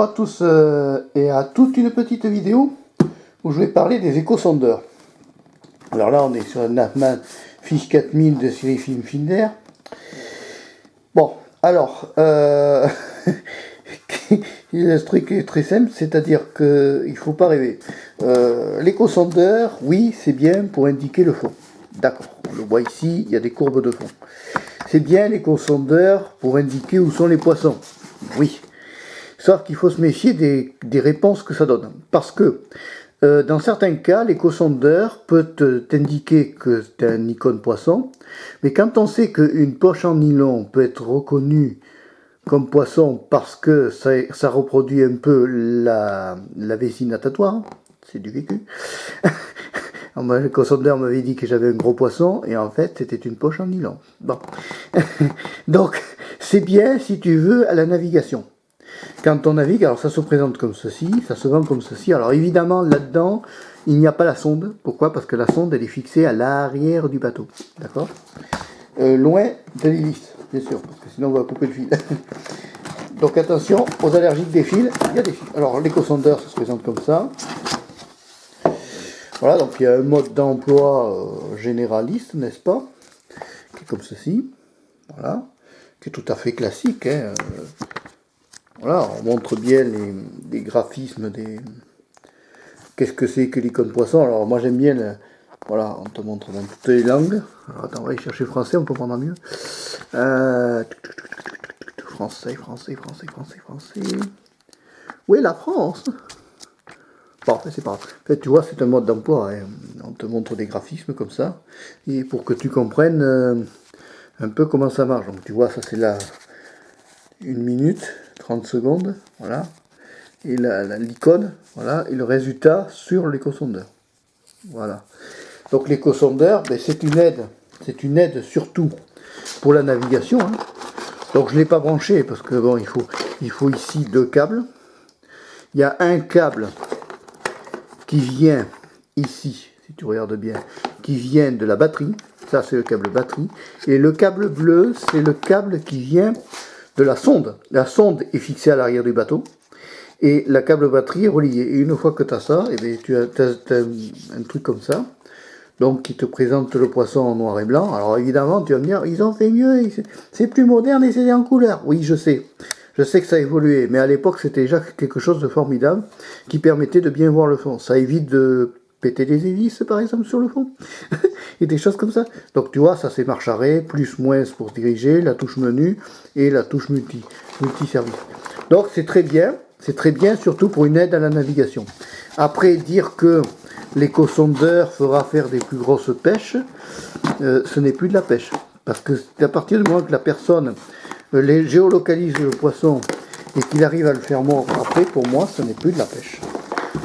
Bonjour à tous et à toute une petite vidéo où je vais parler des échosondeurs. Alors là on est sur un Navman Fish 4000 de série Filmfinder. Bon, alors le truc est très simple, c'est-à-dire qu'il ne faut pas rêver. L'échosondeur, oui, c'est bien pour indiquer le fond. D'accord, on le voit ici, il y a des courbes de fond. C'est bien l'échosondeur pour indiquer où sont les poissons. Oui. Sauf qu'il faut se méfier des réponses que ça donne. Parce que dans certains cas, l'échosondeur peut t'indiquer que c'est un icône poisson. Mais quand on sait qu'une poche en nylon peut être reconnue comme poisson parce que ça reproduit un peu la vessie natatoire, c'est du vécu. L'échosondeur m'avait dit que j'avais un gros poisson et en fait c'était une poche en nylon. Bon. Donc c'est bien si tu veux à la navigation. Quand on navigue, alors ça se présente comme ceci, ça se vend comme ceci. Alors évidemment, là-dedans, il n'y a pas la sonde. Pourquoi? Parce que la sonde, elle est fixée à l'arrière du bateau. D'accord? Loin de l'hélice, bien sûr, parce que sinon on va couper le fil. Donc attention aux allergiques des fils, il y a des fils. Alors l'échosondeur, ça se présente comme ça. Voilà, donc il y a un mode d'emploi généraliste, n'est-ce pas? Qui est comme ceci. Voilà. Qui est tout à fait classique, hein. Voilà, on montre bien les graphismes des... Qu'est-ce que c'est que l'icône poisson? Alors moi j'aime bien, voilà, on te montre dans toutes les langues. Alors attends, on va aller chercher français, on peut prendre mieux. Français. Où est la France? Bon, c'est pas grave. En fait, tu vois, c'est un mode d'emploi, hein. On te montre des graphismes comme ça, et pour que tu comprennes un peu comment ça marche. Donc tu vois, ça c'est la 1 minute, 30 secondes, voilà. Et l'icône, voilà, et le résultat sur l'échosondeur. Voilà. Donc l'échosondeur, ben, c'est une aide surtout pour la navigation, hein. Donc je ne l'ai pas branché parce que bon, il faut ici 2 câbles. Il y a un câble qui vient ici, si tu regardes bien, qui vient de la batterie. Ça c'est le câble batterie. Et le câble bleu, c'est le câble qui vient de la sonde. La sonde est fixée à l'arrière du bateau. Et la câble batterie est reliée. Et une fois que tu as ça, et bien, tu as un truc comme ça, donc qui te présente le poisson en noir et blanc. Alors évidemment, tu vas me dire, ils ont fait mieux, c'est plus moderne et c'est en couleur. Oui, je sais que ça a évolué, mais à l'époque, c'était déjà quelque chose de formidable qui permettait de bien voir le fond. Ça évite de péter des hélices, par exemple, sur le fond, et des choses comme ça. Donc tu vois, ça c'est marche arrêt, plus, moins pour se diriger, la touche menu et la touche multi-service. Donc c'est très bien. C'est très bien, surtout pour une aide à la navigation. Après, dire que l'échosondeur fera faire des plus grosses pêches, ce n'est plus de la pêche. Parce que à partir du moment que la personne géolocalise le poisson et qu'il arrive à le faire mordre après, pour moi, ce n'est plus de la pêche.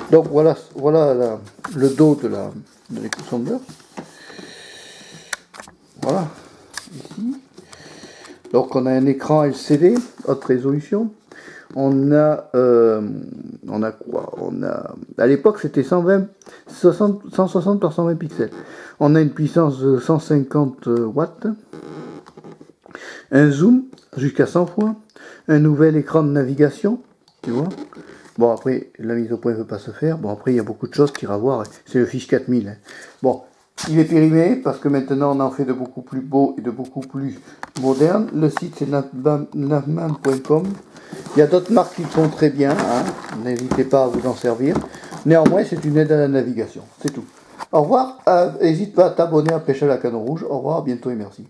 Donc voilà le dos de l'échosondeur. Voilà, ici. Donc on a un écran LCD, haute résolution. On a quoi? À l'époque c'était 160 par 120 pixels. On a une puissance de 150 watts, un zoom jusqu'à 100 fois, un nouvel écran de navigation, tu vois. Bon après la mise au point ne peut pas se faire. Bon après il y a beaucoup de choses qu'il y a à voir. C'est le Fish 4000. Hein. Bon, il est périmé parce que maintenant on en fait de beaucoup plus beau et de beaucoup plus moderne. Le site c'est navman.com. Il y a d'autres marques qui le font très bien, hein. N'hésitez pas à vous en servir. Néanmoins, c'est une aide à la navigation, c'est tout. Au revoir, n'hésite pas à t'abonner à Pêche à la Canne Rouge. Au revoir, à bientôt et merci.